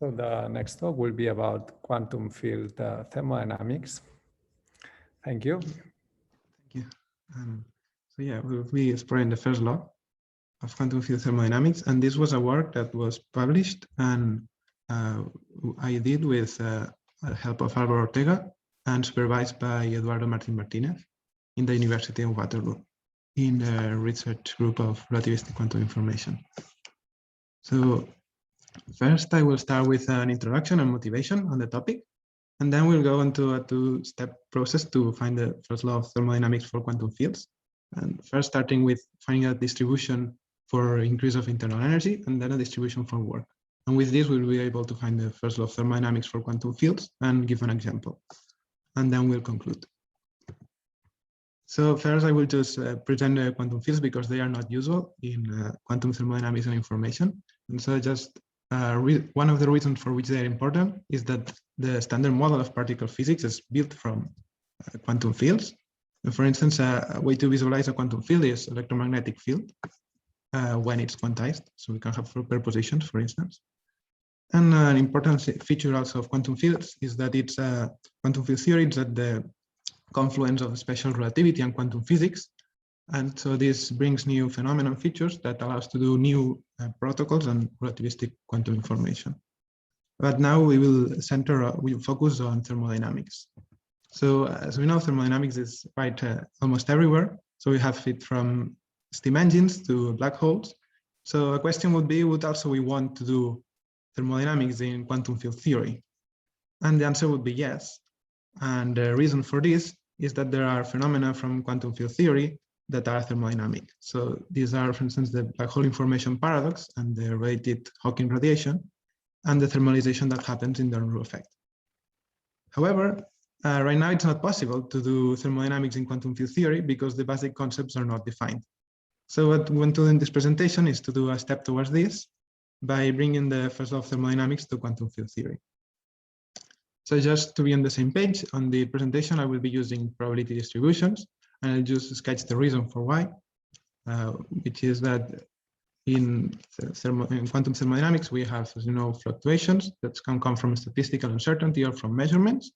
So the next talk will be about quantum field thermodynamics. Thank you. Thank you. So yeah, we'll be exploring the first law of quantum field thermodynamics, and this was a work that was published and I did with the help of Álvaro Ortega and supervised by Eduardo Martín Martínez in the University of Waterloo in the research group of relativistic quantum information. So first, I will start with an introduction and motivation on the topic, and then we'll go into a two-step process to find the first law of thermodynamics for quantum fields. And first, starting with finding a distribution for increase of internal energy, and then a distribution for work. And with this, we'll be able to find the first law of thermodynamics for quantum fields and give an example. And then we'll conclude. So first, I will just present the quantum fields because they are not usual in quantum thermodynamics and information. And so just one of the reasons for which they are important is that the standard model of particle physics is built from quantum fields. And for instance, a way to visualize a quantum field is electromagnetic field when it's quantized. So we can have superpositions, for instance. And an important feature also of quantum fields is that it's quantum field theory is at the confluence of special relativity and quantum physics. And so this brings new phenomenon features that allow us to do new protocols and relativistic quantum information. But now we will focus on thermodynamics. So as we know, thermodynamics is right almost everywhere. So we have it from steam engines to black holes. So a question would be, would also we want to do thermodynamics in quantum field theory? And the answer would be yes. And the reason for this is that there are phenomena from quantum field theory that are thermodynamic. So these are, for instance, the black hole information paradox and the related Hawking radiation and the thermalization that happens in the Unruh effect. However, right now it's not possible to do thermodynamics in quantum field theory because the basic concepts are not defined. So what we want to do in this presentation is to do a step towards this by bringing the first law of thermodynamics to quantum field theory. So just to be on the same page, on the presentation, I will be using probability distributions, and I'll just sketch the reason for why, which is that in quantum thermodynamics, we have, as you know, fluctuations that can come from statistical uncertainty or from measurements,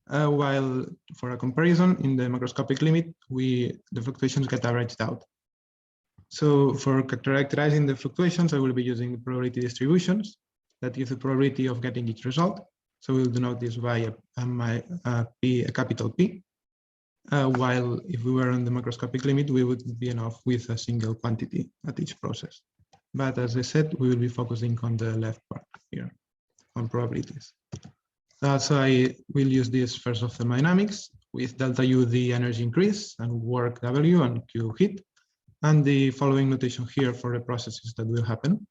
while for a comparison, in the macroscopic limit, the fluctuations get averaged out. So for characterizing the fluctuations, I will be using probability distributions that give the probability of getting each result. So we'll denote this by a capital P, while if we were on the macroscopic limit, we would be enough with a single quantity at each process. But as I said, we will be focusing on the left part here, on probabilities. So I will use this first of thermodynamics with delta U the energy increase and work W and Q heat, and the following notation here for the processes that will happen,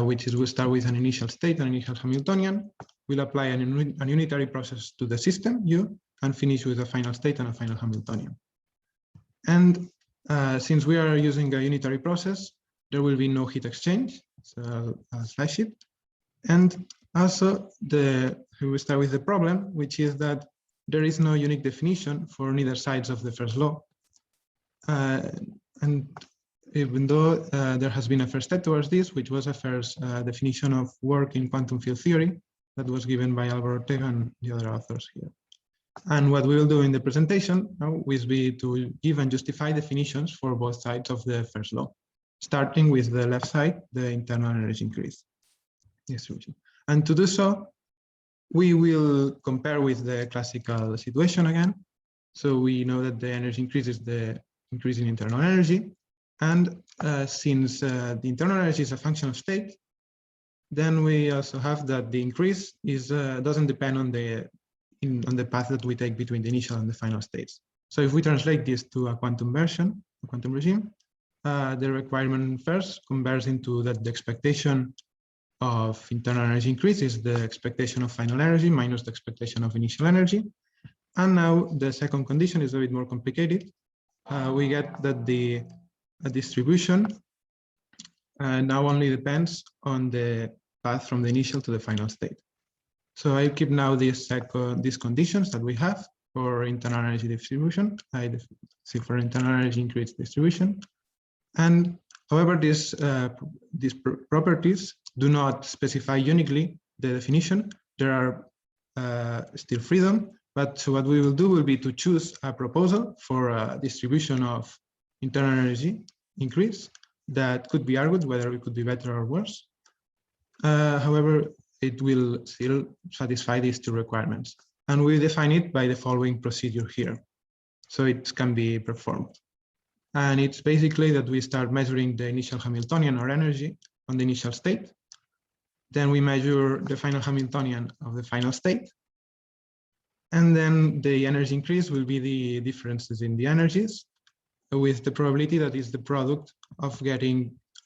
which is we'll start with an initial state, an initial Hamiltonian. We'll apply an unitary process to the system, U, and finish with a final state and a final Hamiltonian. And since we are using a unitary process, there will be no heat exchange, so I'll slash it. And also, we will start with the problem, which is that there is no unique definition for neither sides of the first law. And even though there has been a first step towards this, which was a first definition of work in quantum field theory that was given by Álvaro Ortega and the other authors here. And what we will do in the presentation now will be to give and justify definitions for both sides of the first law, starting with the left side, the internal energy increase distribution. And to do so, we will compare with the classical situation again. So we know that the energy increase is the increase in internal energy. And since the internal energy is a function of state, then we also have that the increase doesn't depend on the path that we take between the initial and the final states. So if we translate this to a quantum version, a quantum regime, the requirement first converts into that the expectation of internal energy increase is the expectation of final energy minus the expectation of initial energy. And now the second condition is a bit more complicated. We get that the distribution now only depends on the path from the initial to the final state. So I keep now these conditions that we have for internal energy distribution. I see for internal energy increase distribution. And however, these properties do not specify uniquely the definition. There are still freedom, but so what we will do will be to choose a proposal for a distribution of internal energy increase that could be argued whether it could be better or worse. However, it will still satisfy these two requirements. And we define it by the following procedure here. So it can be performed. And it's basically that we start measuring the initial Hamiltonian or energy on the initial state. Then we measure the final Hamiltonian of the final state. And then the energy increase will be the differences in the energies with the probability that is the product of getting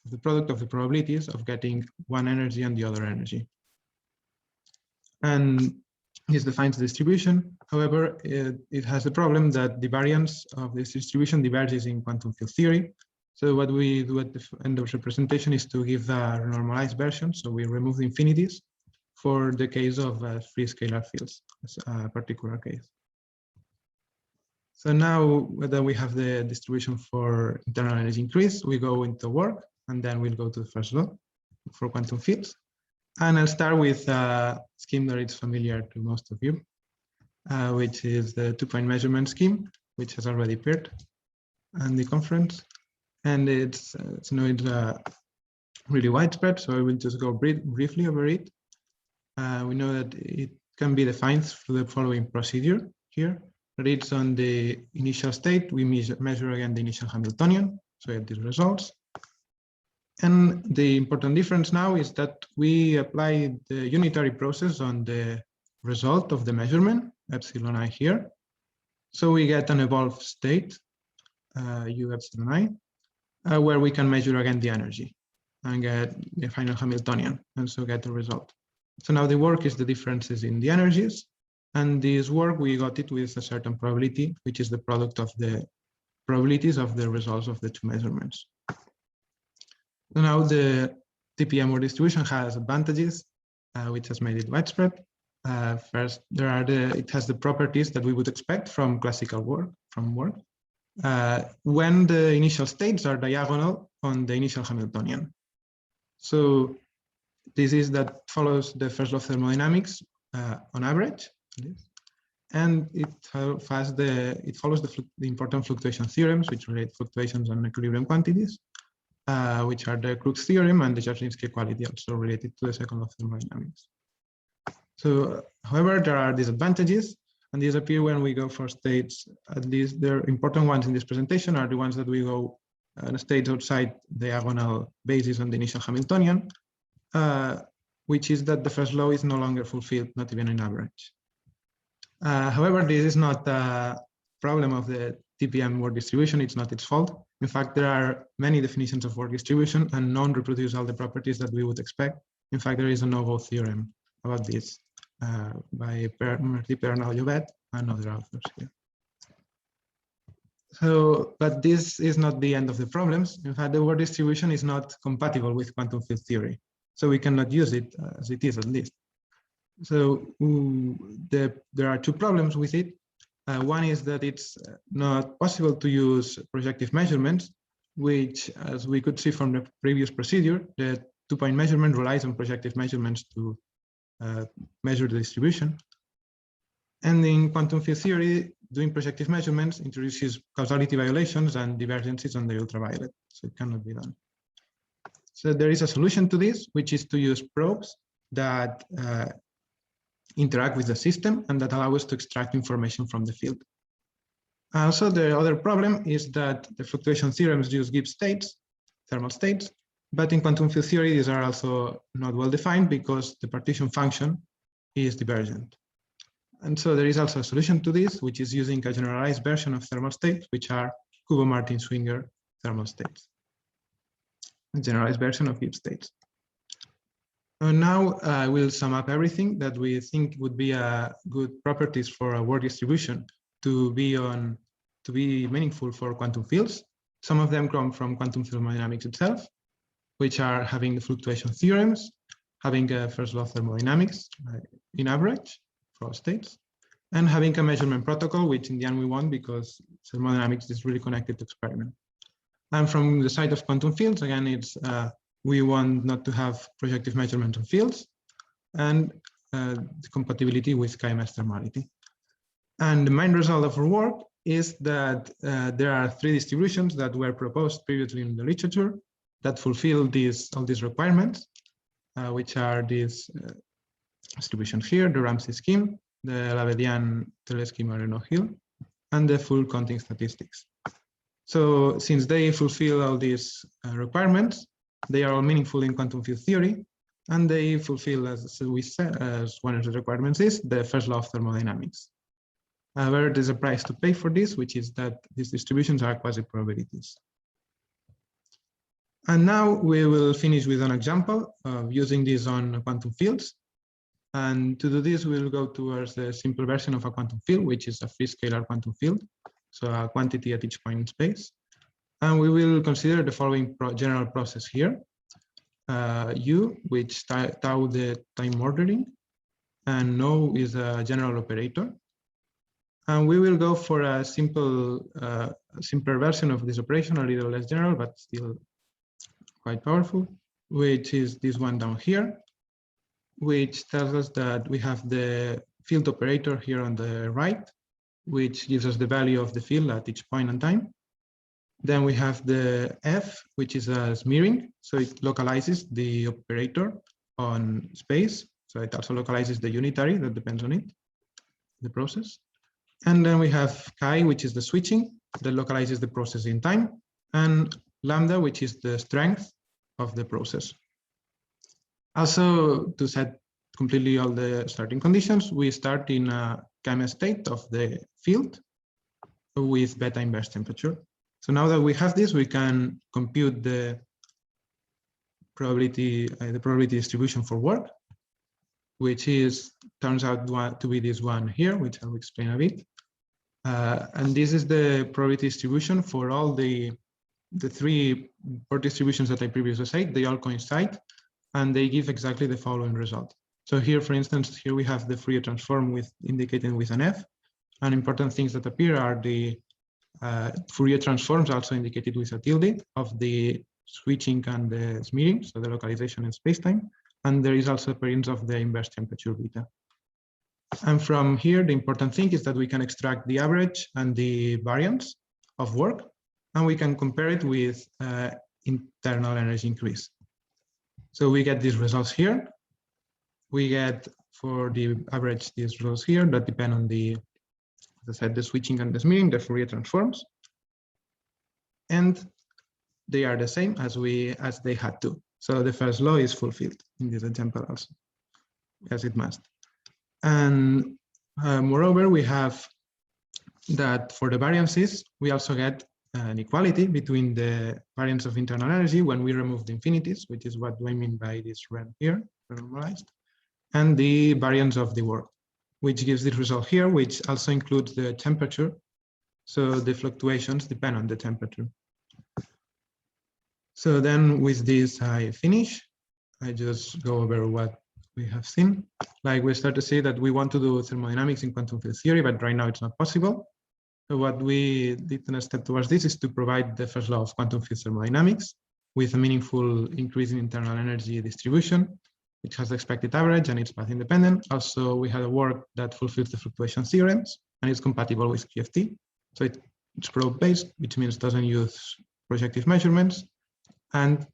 the product of the probabilities of getting one energy and the other energy. And this defines the distribution. However, it has the problem that the variance of this distribution diverges in quantum field theory. So what we do at the end of the representation is to give a normalized version. So we remove the infinities for the case of free scalar fields, as a particular case. So now that we have the distribution for internal energy increase, we go into work, and then we'll go to the first law for quantum fields. And I'll start with a scheme that is familiar to most of you, which is the two-point measurement scheme, which has already appeared in the conference. And it's really widespread, so I will just go briefly over it. We know that it can be defined through the following procedure here. That it's on the initial state, we measure again the initial Hamiltonian, so we get these results. And the important difference now is that we apply the unitary process on the result of the measurement, epsilon I here. So we get an evolved state, U epsilon I, where we can measure again the energy and get the final Hamiltonian, and so get the result. So now the work is the differences in the energies. And this work, we got it with a certain probability, which is the product of the probabilities of the results of the two measurements. So now the TPM or distribution has advantages, which has made it widespread. First, it has the properties that we would expect from classical work, when the initial states are diagonal on the initial Hamiltonian. So this is that follows the first law of thermodynamics on average. And it follows the important fluctuation theorems, which relate fluctuations on equilibrium quantities, which are the Crookes theorem and the Jarzynski equality, also related to the second law of thermodynamics. So, however, there are disadvantages, and these appear when we go for states. At least the important ones in this presentation are the ones that we go on states outside diagonal basis on the initial Hamiltonian, which is that the first law is no longer fulfilled, not even in average. However, this is not a problem of the TPM work distribution. It's not its fault. In fact, there are many definitions of work distribution, and none reproduce all the properties that we would expect. In fact, there is a novel theorem about this by Pernal-Llobet and other authors here. So, but this is not the end of the problems. In fact, the work distribution is not compatible with quantum field theory. So we cannot use it as it is, at least. So there are two problems with it. One is that it's not possible to use projective measurements, which, as we could see from the previous procedure, the two-point measurement relies on projective measurements to measure the distribution. And in quantum field theory, doing projective measurements introduces causality violations and divergences on the ultraviolet, so it cannot be done. So there is a solution to this, which is to use probes that interact with the system and that allow us to extract information from the field. Also, the other problem is that the fluctuation theorems use Gibbs states, thermal states, but in quantum field theory, these are also not well defined because the partition function is divergent. And so there is also a solution to this, which is using a generalized version of thermal states, which are Kubo-Martin-Swinger thermal states, a generalized version of Gibbs states. Now I will sum up everything that we think would be good properties for a work distribution to be meaningful for quantum fields. Some of them come from quantum thermodynamics itself, which are having the fluctuation theorems, having a first law of thermodynamics in average for all states, and having a measurement protocol, which in the end we want because thermodynamics is really connected to experiment. And from the side of quantum fields, again, it's we want not to have projective measurement of fields. and the compatibility with KMS thermality. And the main result of our work is that there are 3 distributions that were proposed previously in the literature that fulfill all these requirements, which are these distributions here, the Ramsey scheme, the Labedian-Telesky-Moreno-Hill, and the full counting statistics. So since they fulfill all these requirements, they are all meaningful in quantum field theory, and they fulfill, as we said, as one of the requirements is the first law of thermodynamics. However, there's a price to pay for this, which is that these distributions are quasi-probabilities. And now we will finish with an example of using this on quantum fields. And to do this, we'll go towards the simple version of a quantum field, which is a free scalar quantum field, so a quantity at each point in space. And we will consider the following general process here. U, which tau the time ordering, and no is a general operator. And we will go for a simpler version of this operation, a little less general, but still quite powerful, which is this one down here, which tells us that we have the field operator here on the right, which gives us the value of the field at each point in time. Then we have the F, which is a smearing. So it localizes the operator on space. So it also localizes the unitary that depends on it, the process. And then we have chi, which is the switching that localizes the process in time, and lambda, which is the strength of the process. Also, to set completely all the starting conditions, we start in a KMS state of the field with beta inverse temperature. So now that we have this, we can compute the probability distribution for work, which turns out to be this one here, which I'll explain a bit. And this is the probability distribution for all the 3 work distributions that I previously said. They all coincide, and they give exactly the following result. So here, for instance, here we have the Fourier transform indicated with an F. And important things that appear are the Fourier transforms also indicated with a tilde of the switching and the smearing, so the localization in space-time. And there is also appearance of the inverse temperature beta. And from here, the important thing is that we can extract the average and the variance of work, and we can compare it with internal energy increase. So we get these results here. We get for the average these results here that depend on the, as I said, the switching and the smearing, the Fourier transforms. And they are the same as they had to. So the first law is fulfilled in this example also, as it must. And moreover, we have that for the variances, we also get an equality between the variance of internal energy when we remove the infinities, which is what I mean by this red here, normalized, and the variance of the work, which gives the result here, which also includes the temperature. So the fluctuations depend on the temperature. So then with this, I finish. I just go over what we have seen. Like we start to say that we want to do thermodynamics in quantum field theory, but right now it's not possible. So what we did in a step towards this is to provide the first law of quantum field thermodynamics with a meaningful increase in internal energy distribution, which has the expected average and it's path independent. Also, we had a work that fulfills the fluctuation theorems and it's compatible with QFT. So it's probe-based, which means it doesn't use projective measurements, and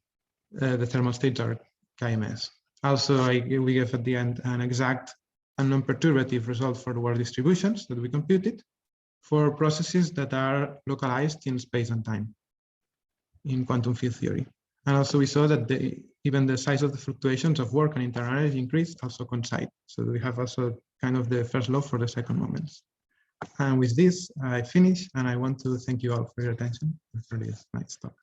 the thermal states are KMS. Also, we give at the end an exact and non-perturbative result for the work distributions that we computed for processes that are localized in space and time in quantum field theory. And also we saw that even the size of the fluctuations of work and internal energy increase also coincide. So we have also kind of the first law for the second moments. And with this, I finish, and I want to thank you all for your attention and for this nice talk.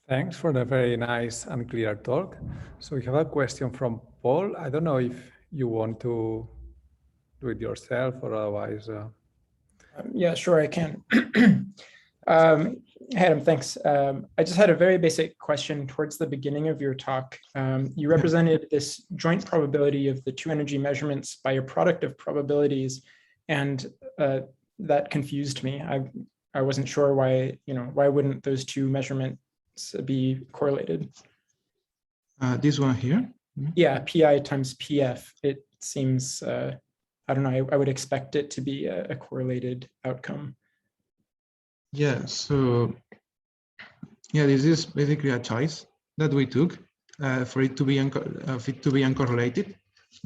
Thanks for the very nice and clear talk. So we have a question from Paul. I don't know if you want to do it yourself or otherwise. Yeah, sure, I can. Adam, thanks. I just had a very basic question towards the beginning of your talk. You represented this joint probability of the 2 energy measurements by a product of probabilities, and that confused me. I wasn't sure why wouldn't those 2 measurements be correlated? This one here, Yeah, pi times pf. It seems, I don't know, I would expect it to be a correlated outcome. Yeah, so yeah, this is basically a choice that we took for it to be uncorrelated,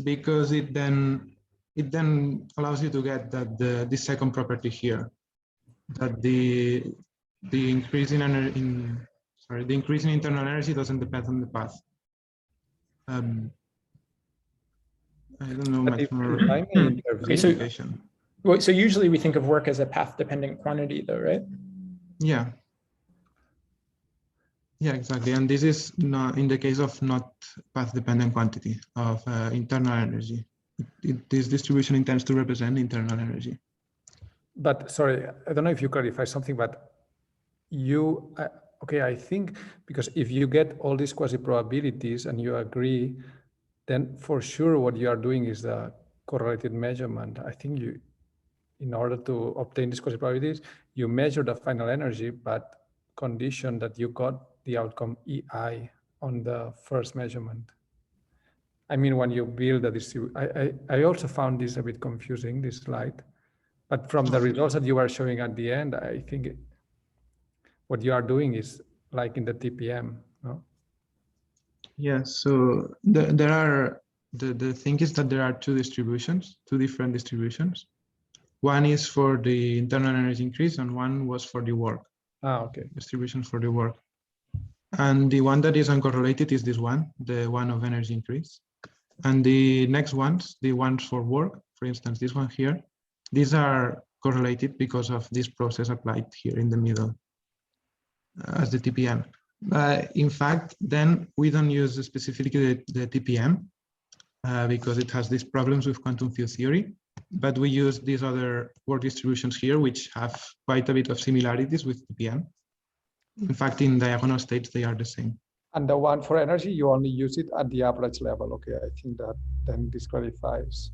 because it then allows you to get that the second property here, that the increase in the increase in internal energy doesn't depend on the path. I don't know But much if more I may intervene, Okay, so usually we think of work as a path-dependent quantity, though, right? Yeah. Yeah, exactly. And this is not in the case of not path-dependent quantity of internal energy. This distribution intends to represent internal energy. But sorry, I don't know if you clarify something, but you, okay, I think because if you get all these quasi-probabilities and you agree, then for sure what you are doing is the correlated measurement. I think you, in order to obtain these quasi-probabilities, you measure the final energy, but condition that you got the outcome EI on the first measurement. I mean, when you build a distribution, I also found this a bit confusing, this slide, but from the results that you are showing at the end, I think what you are doing is like in the TPM, no? Yeah, so the thing is that there are two different distributions. One is for the internal energy increase and one was for the work. Okay. Distribution for the work. And the one that is uncorrelated is this one, the one of energy increase. And the next ones, the ones for work, for instance, this one here, these are correlated because of this process applied here in the middle as the TPM. But in fact, then we don't use specifically the TPM because it has these problems with quantum field theory, but we use these other work distributions here, which have quite a bit of similarities with TPM. In fact, in diagonal states, they are the same. And the one for energy, you only use it at the average level. Okay, I think that then disqualifies.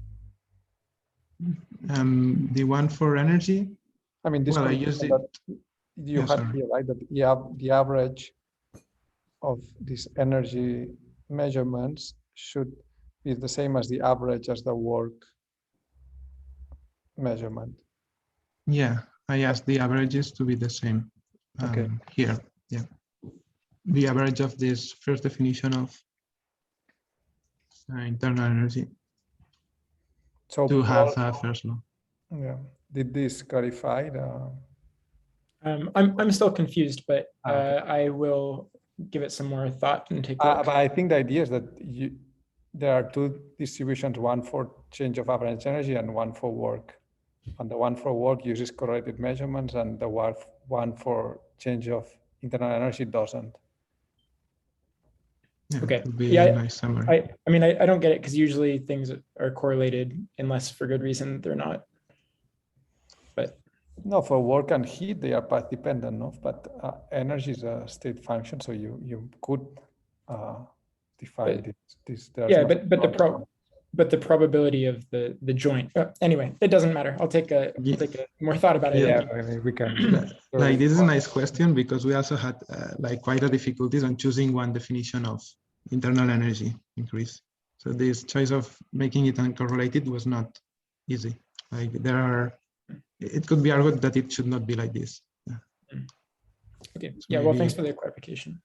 The one for energy, I mean, well, I used it. You had here, right, that you have the average of these energy measurements should be the same as the average as the work measurement. Yeah, I asked the averages to be the same. Okay. Here, yeah. The average of this first definition of internal energy So to have a first law. Yeah. Did this clarify the? I'm still confused, but Okay. I will give it some more thought and take a look. But I think the idea is that there are two distributions, one for change of average energy and one for work. And the one for work uses correlated measurements and the one for change of internal energy doesn't. Yeah, Okay. would be Yeah, a nice summary. I mean, I don't get it because usually things are correlated unless for good reason they're not. But no, for work and heat, they are path dependent, no? But energy is a state function, so you could define this. Yeah, but the probability of the joint. Anyway, it doesn't matter. I'll take a more thought about it. Yeah, I mean, we can. Like this is a nice question because we also had like quite a difficulties on choosing one definition of internal energy increase. So this choice of making it uncorrelated was not easy. Like it could be argued that it should not be like this. Yeah. Okay. So yeah. Well, thanks for the clarification.